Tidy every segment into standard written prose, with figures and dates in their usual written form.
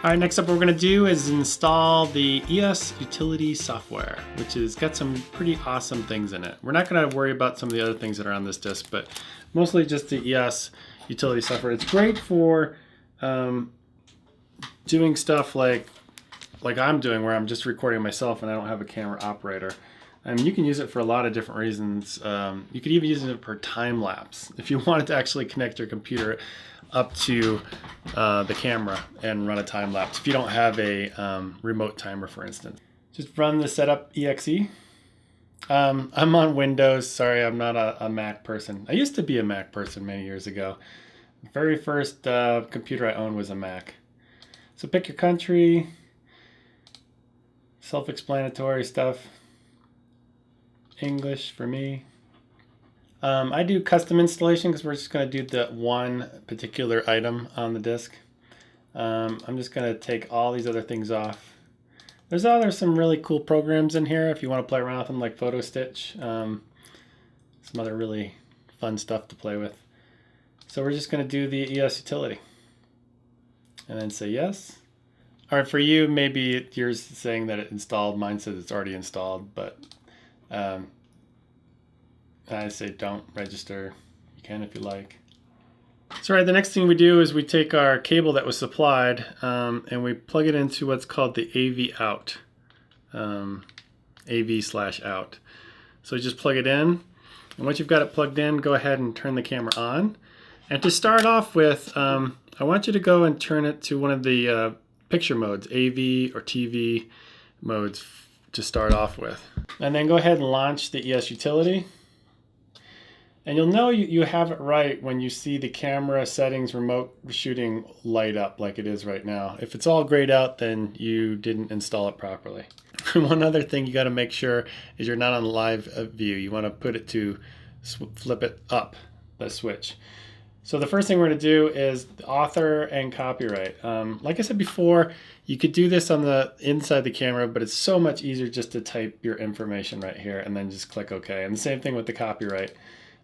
All right, next up what we're gonna do is install the EOS Utility software, which has got some pretty awesome things in it. We're not gonna worry about some of the other things that are on this disk, but mostly just the EOS Utility software. It's great for doing stuff like I'm doing, where I'm just recording myself and I don't have a camera operator. I mean, you can use it for a lot of different reasons. You could even use it for time lapse. If you wanted to actually connect your computer up to the camera and run a time lapse, if you don't have a remote timer, for instance. Just run the setup exe. I'm on Windows. Sorry, I'm not a Mac person. I used to be a Mac person many years ago. The very first computer I owned was a Mac. So pick your country. Self-explanatory stuff. English for me. I do custom installation because we're just going to do the one particular item on the disk. I'm just going to take all these other things off. There's some really cool programs in here if you want to play around with them, like Photo Stitch. Some other really fun stuff to play with. So we're just going to do the EOS Utility. And then say yes. All right, for you, maybe yours is saying that it installed. Mine says it's already installed, but I say don't register. You can if you like. So right, the next thing we do is we take our cable that was supplied and we plug it into what's called the AV out. AV/out. So you just plug it in, and once you've got it plugged in, go ahead and turn the camera on. And to start off with, I want you to go and turn it to one of the picture modes, AV or TV modes to start off with. And then go ahead and launch the EOS Utility. And you'll know you have it right when you see the camera settings remote shooting light up like it is right now. If it's all grayed out, then you didn't install it properly. One other thing you got to make sure is you're not on live view. You want to put it to flip it up, the switch. So the first thing we're going to do is the author and copyright. Like I said before, you could do this on the inside the camera, but it's so much easier just to type your information right here and then just click OK. And the same thing with the copyright.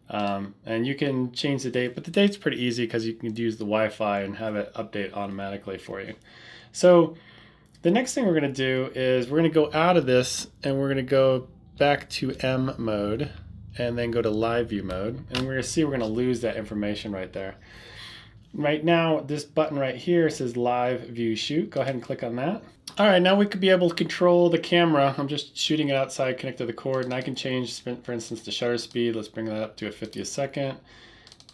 And you can change the date, but the date's pretty easy because you can use the Wi-Fi and have it update automatically for you. So the next thing we're going to do is we're going to go out of this and we're going to go back to M mode and then go to live view mode. And we're going to see we're going to lose that information right there. Right now, this button right here says live view shoot. Go ahead and click on that. All right, now we could be able to control the camera. I'm just shooting it outside, connected to the cord, and I can change, for instance, the shutter speed. Let's bring that up to a 50th second.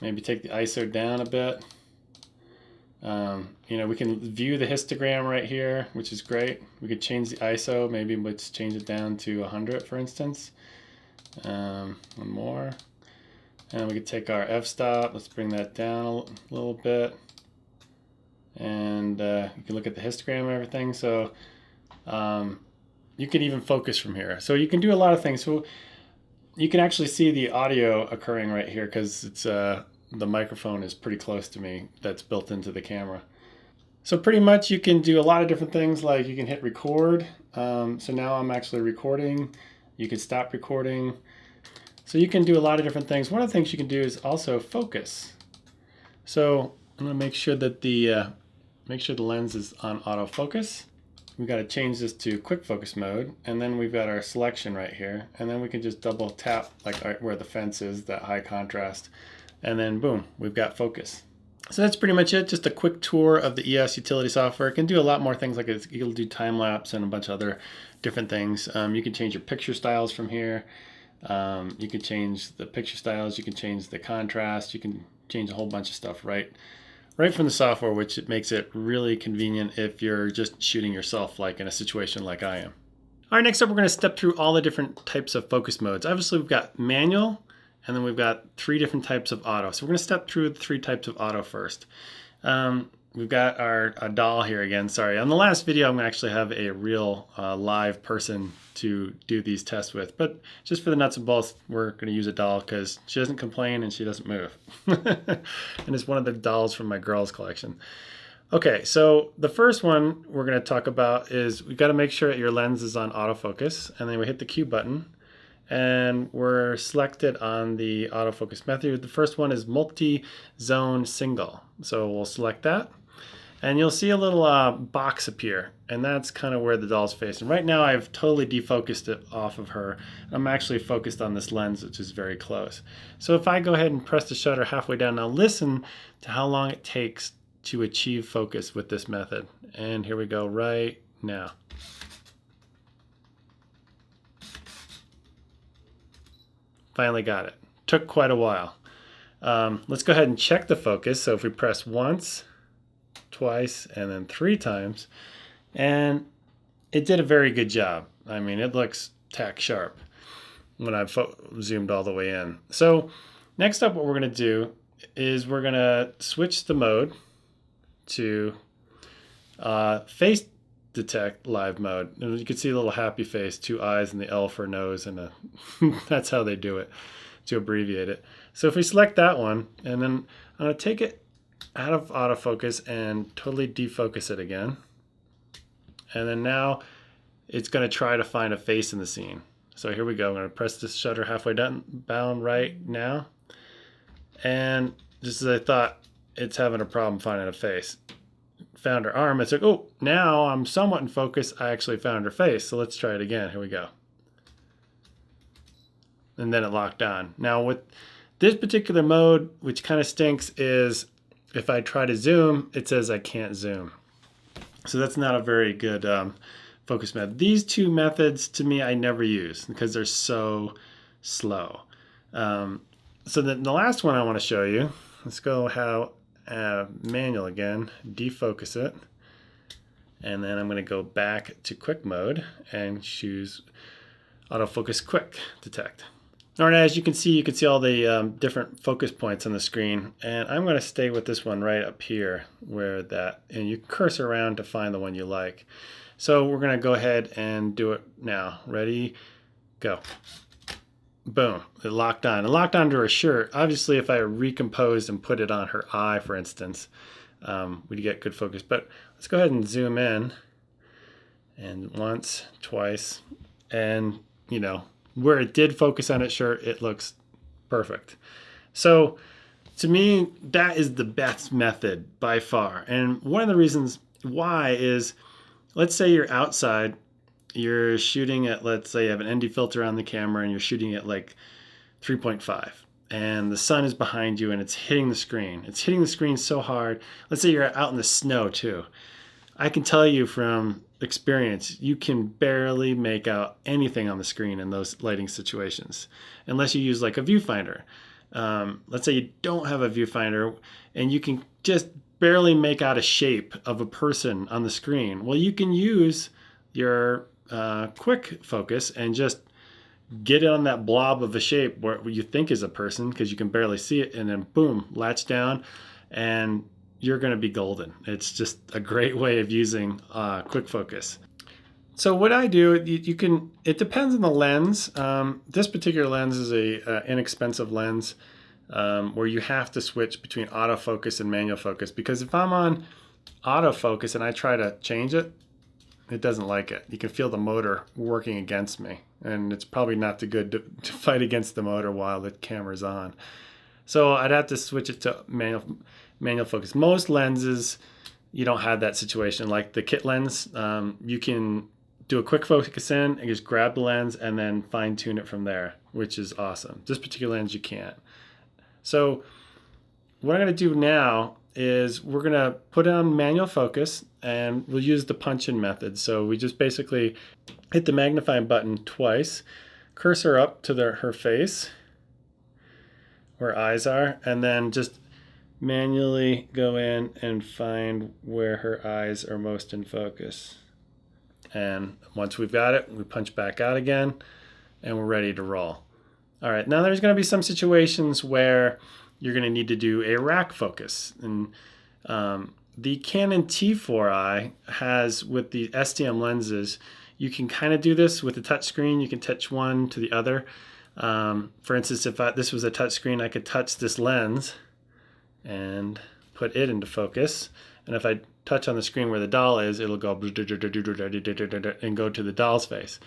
Maybe take the ISO down a bit. You know, we can view the histogram right here, which is great. We could change the ISO. Maybe let's change it down to 100, for instance. One more. And we could take our f-stop. Let's bring that down a little bit. And you can look at the histogram and everything. So you can even focus from here. So you can do a lot of things. So you can actually see the audio occurring right here because it's the microphone is pretty close to me. That's built into the camera. So pretty much you can do a lot of different things, like you can hit record. So now I'm actually recording. You can stop recording. So you can do a lot of different things. One of the things you can do is also focus. So I'm going to make sure that the lens is on autofocus. We've got to change this to quick focus mode, and then we've got our selection right here, and then we can just double tap like right where the fence is, that high contrast, and then boom, we've got focus. So that's pretty much it. Just a quick tour of the EOS Utility software. It can do a lot more things, like it'll do time lapse and a bunch of other different things. You can change your picture styles from here. You can change the picture styles. You can change the contrast. You can change a whole bunch of stuff right from the software, which it makes it really convenient if you're just shooting yourself, like in a situation like I am. All right, next up, we're going to step through all the different types of focus modes. Obviously, we've got manual, and then we've got 3 different types of auto. So we're going to step through the 3 types of auto first. We've got our doll here again. Sorry, on the last video, I'm going to actually have a real live person to do these tests with. But just for the nuts and bolts, we're going to use a doll because she doesn't complain and she doesn't move. And it's one of the dolls from my girls' collection. Okay, so the first one we're going to talk about is we've got to make sure that your lens is on autofocus. And then we hit the Q button. And we're selected on the autofocus method. The first one is multi-zone single. So we'll select that. And you'll see a little box appear, and that's kind of where the doll's face. And right now I've totally defocused it off of her. I'm actually focused on this lens, which is very close. So if I go ahead and press the shutter halfway down, now listen to how long it takes to achieve focus with this method. And here we go right now. Finally got it. Took quite a while. Let's go ahead and check the focus. So if we press once, twice, and then 3 times, and it did a very good job. I mean, it looks tack sharp when I've zoomed all the way in. So next up, what we're going to do is we're going to switch the mode to face detect live mode. And you can see a little happy face, 2 eyes, and the L for nose, and a that's how they do it to abbreviate it. So if we select that one, and then I'm going to take it out of autofocus and totally defocus it again. And then now it's going to try to find a face in the scene. So here we go. I'm going to press this shutter halfway down right now. And just as I thought, it's having a problem finding a face. Found her arm. It's like, oh, now I'm somewhat in focus. I actually found her face. So let's try it again. Here we go. And then it locked on. Now with this particular mode, which kind of stinks, is if I try to zoom, it says I can't zoom. So that's not a very good focus method. These 2 methods, to me, I never use because they're so slow. So then the last one I want to show you, let's go how manual again, defocus it. And then I'm going to go back to quick mode and choose autofocus quick detect. All right, as you can see all the different focus points on the screen, and I'm going to stay with this one right up here where that, and you cursor around to find the one you like. So we're going to go ahead and do it now. Ready, go. Boom, it locked on. It locked onto her shirt. Obviously, if I recomposed and put it on her eye, for instance, we'd get good focus. But let's go ahead and zoom in, and once, twice, and you know, where it did focus on its shirt, it looks perfect. So to me, that is the best method by far. And one of the reasons why is, let's say you're outside, you're shooting at, let's say you have an ND filter on the camera and you're shooting at like 3.5 and the sun is behind you and it's hitting the screen. It's hitting the screen so hard. Let's say you're out in the snow too. I can tell you from experience, you can barely make out anything on the screen in those lighting situations, unless you use like a viewfinder. Let's say you don't have a viewfinder and you can just barely make out a shape of a person on the screen. Well, you can use your quick focus and just get it on that blob of a shape where you think is a person because you can barely see it, and then boom, latch down, and you're going to be golden. It's just a great way of using quick focus. So what I do, you can, it depends on the lens. This particular lens is a inexpensive lens where you have to switch between autofocus and manual focus, because if I'm on autofocus and I try to change it, it doesn't like it. You can feel the motor working against me, and it's probably not too good to fight against the motor while the camera's on. So I'd have to switch it to manual focus. Most lenses, you don't have that situation. Like the kit lens, you can do a quick focus in and just grab the lens and then fine tune it from there, which is awesome. This particular lens, you can't. So what I'm going to do now is we're going to put it on manual focus, and we'll use the punch-in method. So we just basically hit the magnifying button twice, cursor up to her face where eyes are, and then just manually go in and find where her eyes are most in focus. And once we've got it, we punch back out again, and we're ready to roll. All right, now there's going to be some situations where you're going to need to do a rack focus. And the Canon T4i has, with the STM lenses, you can kind of do this with the touch screen. You can touch one to the other. For instance, if this was a touch screen, I could touch this lens and put it into focus. And if I touch on the screen where the doll is, it'll go and go to the doll's face.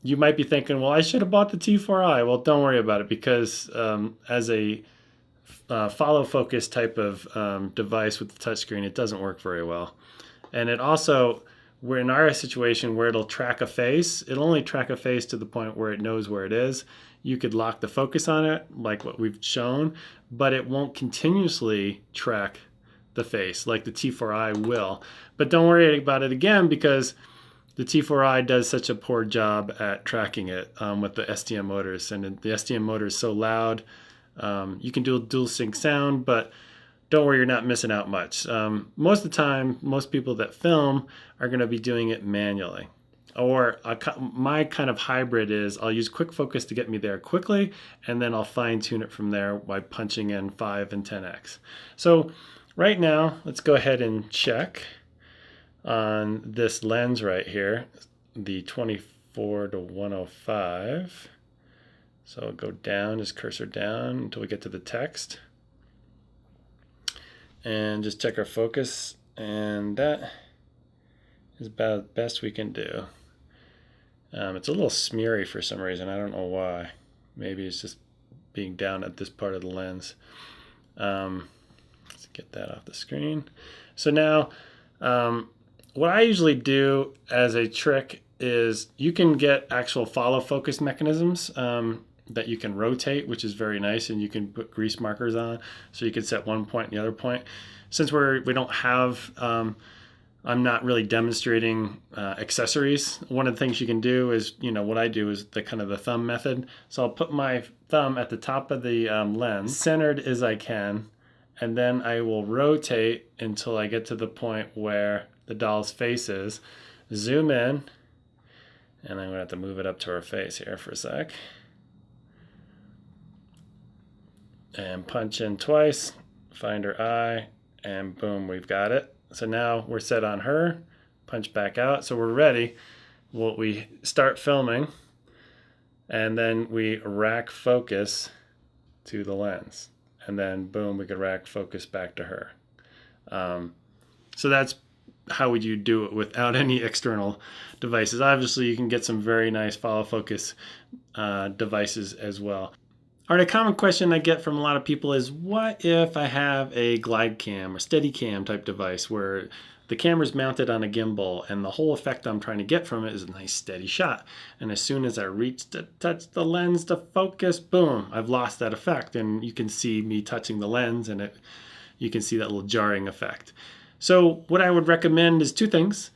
You might be thinking, well, I should have bought the T4i. Well, don't worry about it, because as a follow focus type of device with the touchscreen, it doesn't work very well. And it also, we're in our situation where it'll track a face. It'll only track a face to the point where it knows where it is. You could lock the focus on it, like what we've shown, but it won't continuously track the face like the T4i will. But don't worry about it again, because the T4i does such a poor job at tracking it with the STM motors. And the STM motor is so loud. You can do a dual sync sound, but don't worry, you're not missing out much. Most of the time, most people that film are going to be doing it manually. Or my kind of hybrid is I'll use quick focus to get me there quickly, and then I'll fine tune it from there by punching in 5 and 10x. So right now, let's go ahead and check on this lens right here, the 24 to 105. So I'll go down, just cursor down until we get to the text. And just check our focus, and that is about the best we can do. It's a little smeary for some reason. I don't know why. Maybe it's just being down at this part of the lens. Let's get that off the screen. So now, what I usually do as a trick is you can get actual follow focus mechanisms that you can rotate, which is very nice, and you can put grease markers on, so you can set one point and the other point. Since we don't have, I'm not really demonstrating accessories. One of the things you can do is, what I do is the kind of the thumb method. So I'll put my thumb at the top of the lens, centered as I can, and then I will rotate until I get to the point where the doll's face is, zoom in, and I'm gonna have to move it up to her face here for a sec. And punch in twice, find her eye, and boom, we've got it. So now we're set on her, punch back out. So we're ready. Well, we start filming, and then we rack focus to the lens. And then boom, we could rack focus back to her. So that's how would you do it without any external devices. Obviously, you can get some very nice follow focus devices as well. All right, a common question I get from a lot of people is, what if I have a glide cam or steady cam type device where the camera's mounted on a gimbal and the whole effect I'm trying to get from it is a nice steady shot. And as soon as I reach to touch the lens to focus, boom, I've lost that effect. And you can see me touching the lens, and you can see that little jarring effect. So what I would recommend is two things.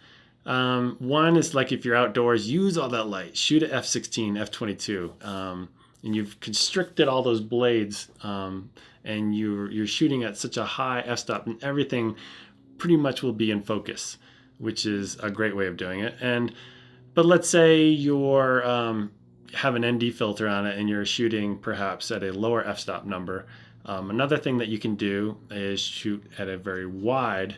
One is, like, if you're outdoors, use all that light, shoot at f/16, f/22. And you've constricted all those blades, and you're shooting at such a high f-stop, and everything pretty much will be in focus, which is a great way of doing it. But let's say you're have an ND filter on it, and you're shooting perhaps at a lower f-stop number. Another thing that you can do is shoot at a very wide,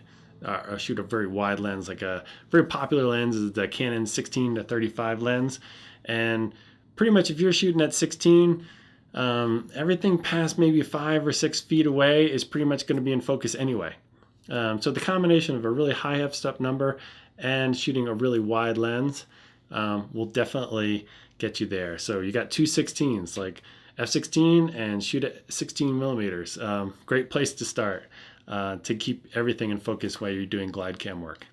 shoot a very wide lens. Like a very popular lens is the Canon 16 to 35 lens, and pretty much if you're shooting at 16, everything past maybe 5 or 6 feet away is pretty much going to be in focus anyway. So the combination of a really high f-stop number and shooting a really wide lens will definitely get you there. So you got two 16s, like f/16 and shoot at 16 millimeters. Great place to start to keep everything in focus while you're doing glide cam work.